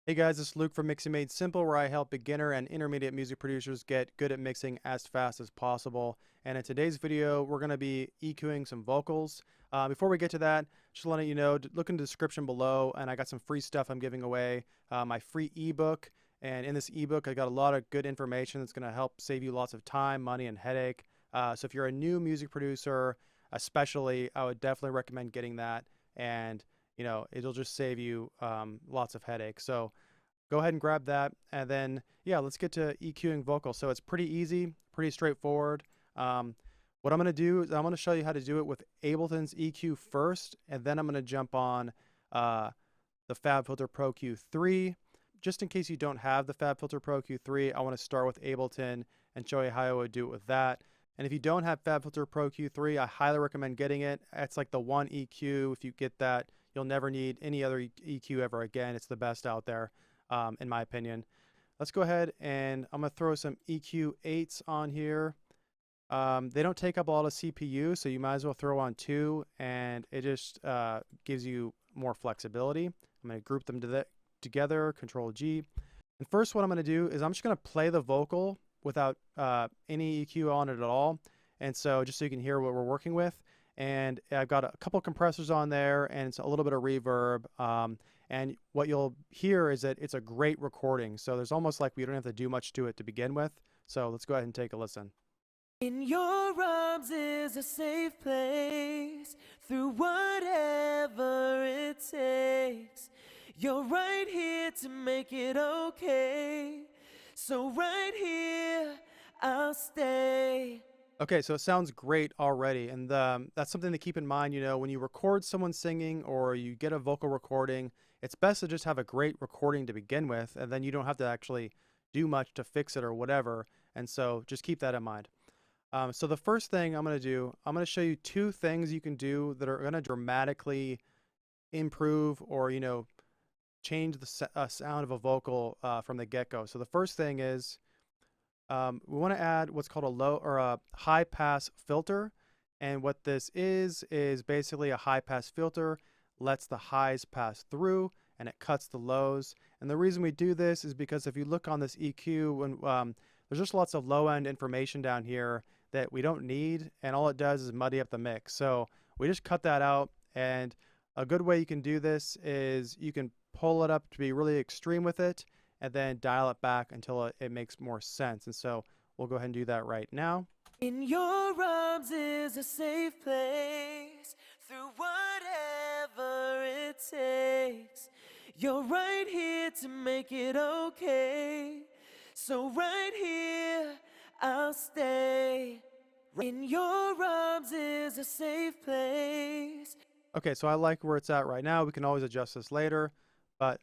Hey guys, it's Luke from Mixing Made Simple, where I help beginner and intermediate music producers get good at mixing as fast as possible. And in today's video, we're going to be EQing some vocals. Before we get to that, just letting you know, look in the description below, and I got some free stuff I'm giving away. My free ebook, and in this ebook, I got a lot of good information that's going to help save you lots of time, money, and headache. So if you're a new music producer, especially, I would definitely recommend getting that. And it'll just save you lots of headache. So go ahead and grab that. And then, yeah, let's get to EQing vocals. So it's pretty easy, pretty straightforward. What I'm going to do is I'm going to show you how to do it with Ableton's EQ first, and then I'm going to jump on the FabFilter Pro Q3. Just in case you don't have the FabFilter Pro Q3, I want to start with Ableton and show you how I would do it with that. And if you don't have FabFilter Pro Q3, I highly recommend getting it. It's like the one EQ. If you get that, you'll never need any other EQ ever again. It's the best out there, in my opinion. Let's go ahead and I'm going to throw some EQ8s on here. They don't take up a lot of CPU, so you might as well throw on two, and it just gives you more flexibility. I'm going to group them together, Control G. And first what I'm going to do is I'm just going to play the vocal without any EQ on it at all. And so just so you can hear what we're working with. And I've got a couple compressors on there and it's a little bit of reverb. And what you'll hear is that it's a great recording. So there's almost like we don't have to do much to it to begin with. So let's go ahead and take a listen. In your arms is a safe place, through whatever it takes. You're right here to make it okay. So right here, I'll stay. Okay, so it sounds great already, and that's something to keep in mind. When you record someone singing or you get a vocal recording, it's best to just have a great recording to begin with, and then you don't have to actually do much to fix it or whatever. And so just keep that in mind. So the first thing I'm going to do, I'm going to show you two things you can do that are going to dramatically improve or change the sound of a vocal from the get-go. So the first thing is we want to add what's called a low or a high pass filter. And what this is basically a high pass filter lets the highs pass through and it cuts the lows. And the reason we do this is because if you look on this EQ, when there's just lots of low end information down here that we don't need, and all it does is muddy up the mix. So we just cut that out. And a good way you can do this is you can pull it up to be really extreme with it and then dial it back until it makes more sense. And so we'll go ahead and do that right now. In your arms is a safe place, through whatever it takes. You're right here to make it okay. So right here, I'll stay. In your arms is a safe place. Okay, so I like where it's at right now. We can always adjust this later, but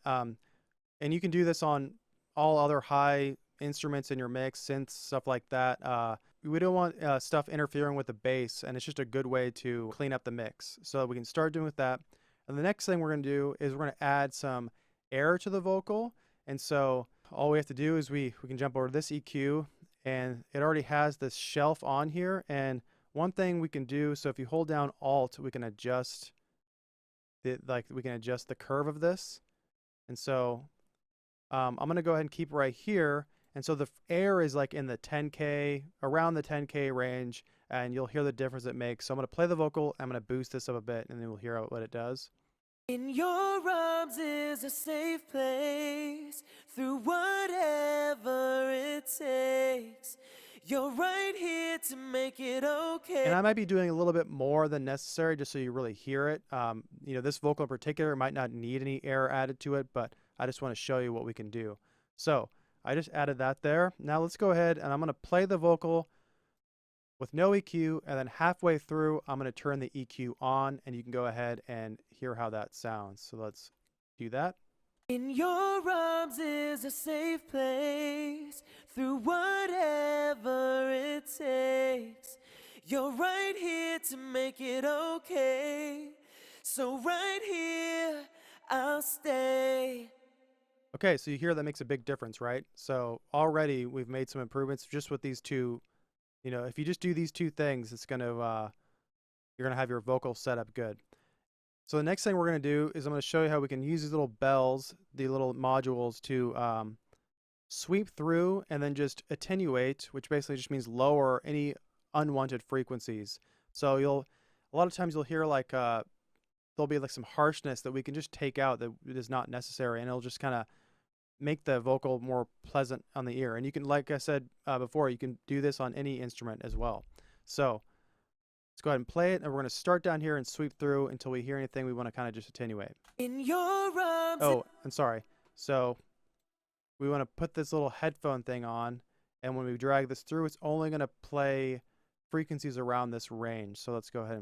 and you can do this on all other high instruments in your mix, synths, stuff like that. We don't want stuff interfering with the bass, and it's just a good way to clean up the mix. So we can start doing with that. And the next thing we're going to do is we're going to add some air to the vocal. And so all we have to do is we can jump over to this EQ, and it already has this shelf on here. And one thing we can do, so if you hold down Alt, we can adjust the curve of this. And so I'm going to go ahead and keep right here. And so the air is like in the 10K, around the 10K range, and you'll hear the difference it makes. So I'm going to play the vocal, I'm going to boost this up a bit, and then we'll hear what it does. In your arms is a safe place, through whatever it takes. You're right here to make it okay. And I might be doing a little bit more than necessary just so you really hear it. This vocal in particular might not need any air added to it, but I just want to show you what we can do. So I just added that there. Now let's go ahead and I'm going to play the vocal with no EQ, and then halfway through I'm going to turn the EQ on, and you can go ahead and hear how that sounds. So let's do that. In your arms is a safe place, through whatever it takes. You're right here to make it okay. So right here, I'll stay. Okay, so you hear that makes a big difference, right? So already we've made some improvements just with these two. If you just do these two things, it's going to you're going to have your vocal set up good. So the next thing we're going to do is I'm going to show you how we can use these little bells, the little modules, to sweep through and then just attenuate, which basically just means lower any unwanted frequencies. So a lot of times you'll hear like there'll be like some harshness that we can just take out that is not necessary, and it'll just kind of make the vocal more pleasant on the ear. And you can, like I said before, you can do this on any instrument as well. So let's go ahead and play it, and we're going to start down here and sweep through until we hear anything we want to kind of just attenuate. In your arms. Oh, and sorry. So we want to put this little headphone thing on, and when we drag this through, it's only going to play frequencies around this range. So let's go ahead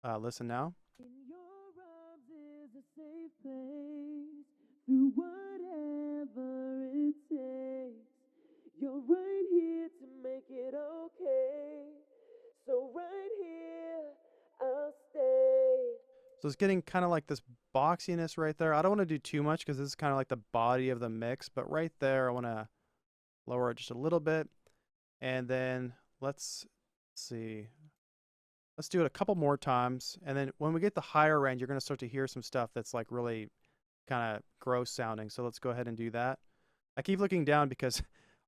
and listen now. In your arms is a safe place through whatever it takes. You're right here to make it okay. So right here, I'll stay. So it's getting kind of like this boxiness right there. I don't want to do too much because this is kind of like the body of the mix, but right there I want to lower it just a little bit. And then let's see. Let's do it a couple more times. And then when we get the higher range, you're going to start to hear some stuff that's like really kind of gross sounding. So let's go ahead and do that. I keep looking down because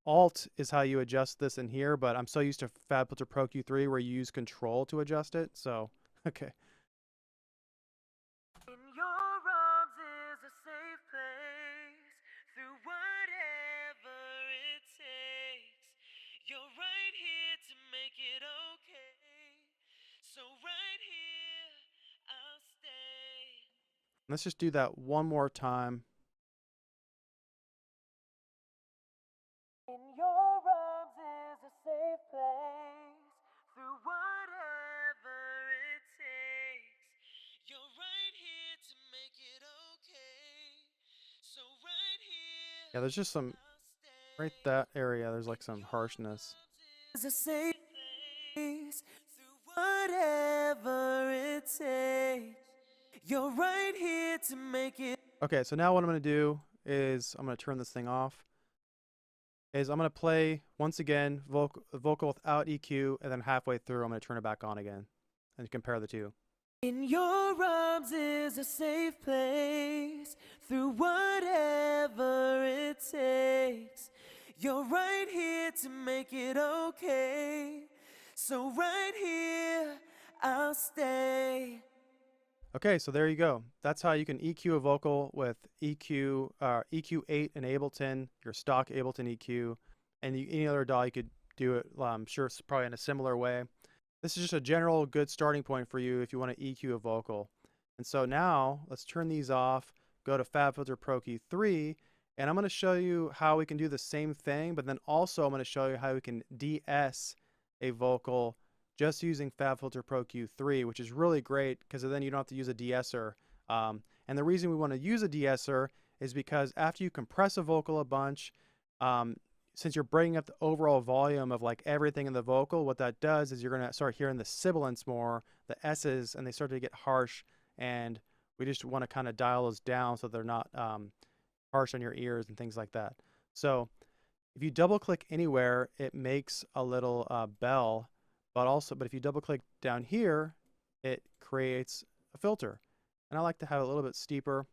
Alt is how you adjust this in here, but I'm so used to FabFilter Pro Q3 where you use Control to adjust it. So, okay. In your arms is a safe place through whatever it takes. You're right here to make it okay. So right here, I'll stay. Let's just do that one more time. In your arms is a safe place through whatever it takes. You're right here to make it okay. So right here, Yeah, there's just some, I'll right stay. that area, there's like some harshness. Is a safe place through whatever it takes. You're right here to make it. Okay, so now what I'm going to do is I'm going to turn this thing off. I'm going to play once again vocal without EQ, and then halfway through I'm going to turn it back on again and compare the two. In your arms is a safe place through whatever it takes. You're right here to make it okay. So right here, I'll stay. Okay, so there you go. That's how you can EQ a vocal with EQ8 and Ableton, your stock Ableton EQ, and any other DAW you could do it. I'm sure it's probably in a similar way. This is just a general good starting point for you if you want to EQ a vocal. And so now let's turn these off, go to FabFilter Pro Q3, and I'm going to show you how we can do the same thing, but then also I'm going to show you how we can de-ess a vocal just using FabFilter Pro Q3, which is really great because then you don't have to use a de-esser. And the reason we want to use a de-esser is because after you compress a vocal a bunch, since you're breaking up the overall volume of like everything in the vocal, what that does is you're going to start hearing the sibilants more, the S's, and they start to get harsh. And we just want to kind of dial those down so they're not harsh on your ears and things like that. So if you double click anywhere, it makes a little bell. But if you double click down here, it creates a filter. And I like to have it a little bit steeper.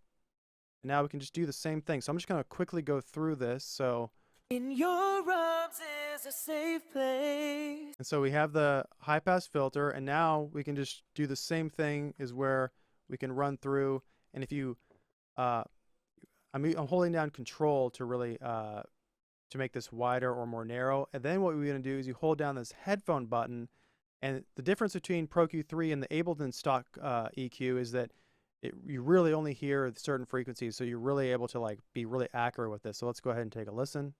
And now we can just do the same thing. So I'm just going to quickly go through this. So In your arms is a safe place. And so we have the high pass filter, and now we can just do the same thing is where we can run through. And if you, I'm holding down Control to really, to make this wider or more narrow. And then what we're going to do is you hold down this headphone button, and the difference between Pro Q3 and the Ableton stock EQ is that you really only hear certain frequencies, so you're really able to like be really accurate with this. So let's go ahead and take a listen.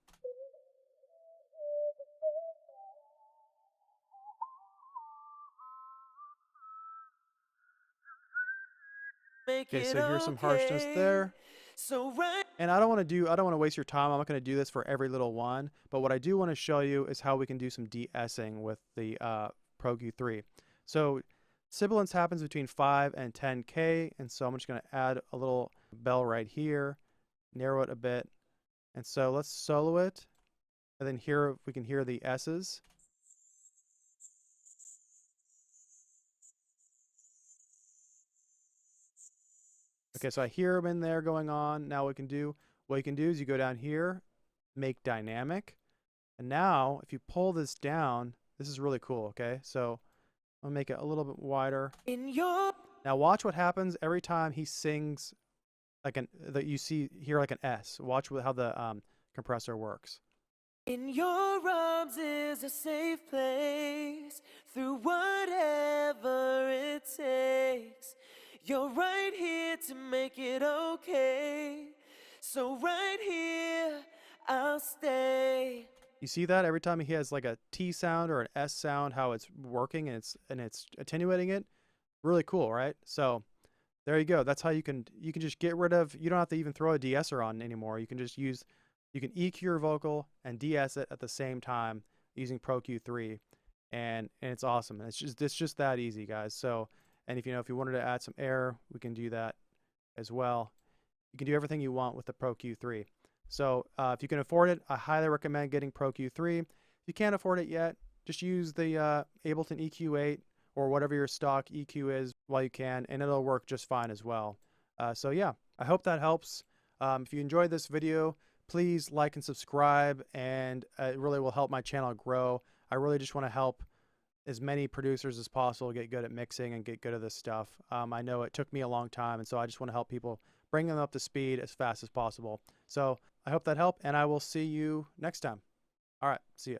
Make Okay, it so here's some harshness okay. there. So right. And I don't want to waste your time. I'm not going to do this for every little one. But what I do want to show you is how we can do some de-essing with the Pro Q3. So sibilance happens between 5 and 10K. And so I'm just going to add a little bell right here, narrow it a bit. And so let's solo it. And then here we can hear the S's. Okay, so I hear them in there going on. Now what you can do is you go down here, make dynamic. And now if you pull this down, this is really cool, okay? So I'll make it a little bit wider. Now watch what happens every time he sings like hear like an S. Watch how the compressor works. In your arms is a safe place through whatever it takes. You're right here to make it okay. So right here, I'll stay. You see that every time he has like a T sound or an S sound, how it's working and it's attenuating it. Really cool, right? So there you go. That's how you can just get rid of. You don't have to even throw a de-esser on anymore. You can just use. You can EQ your vocal and de-ess it at the same time using Pro Q3, and it's awesome. And it's just that easy, guys. So, and if you wanted to add some air, we can do that as well. You can do everything you want with the Pro Q3. So if you can afford it, I highly recommend getting Pro Q3. If you can't afford it yet, just use the Ableton EQ8 or whatever your stock EQ is while you can, and it'll work just fine as well. So yeah, I hope that helps. If you enjoyed this video, please like and subscribe, and it really will help my channel grow. I really just want to help as many producers as possible get good at mixing and get good at this stuff. I know it took me a long time, and so I just want to help people bring them up to speed as fast as possible. So I hope that helped, and I will see you next time. All right, see ya.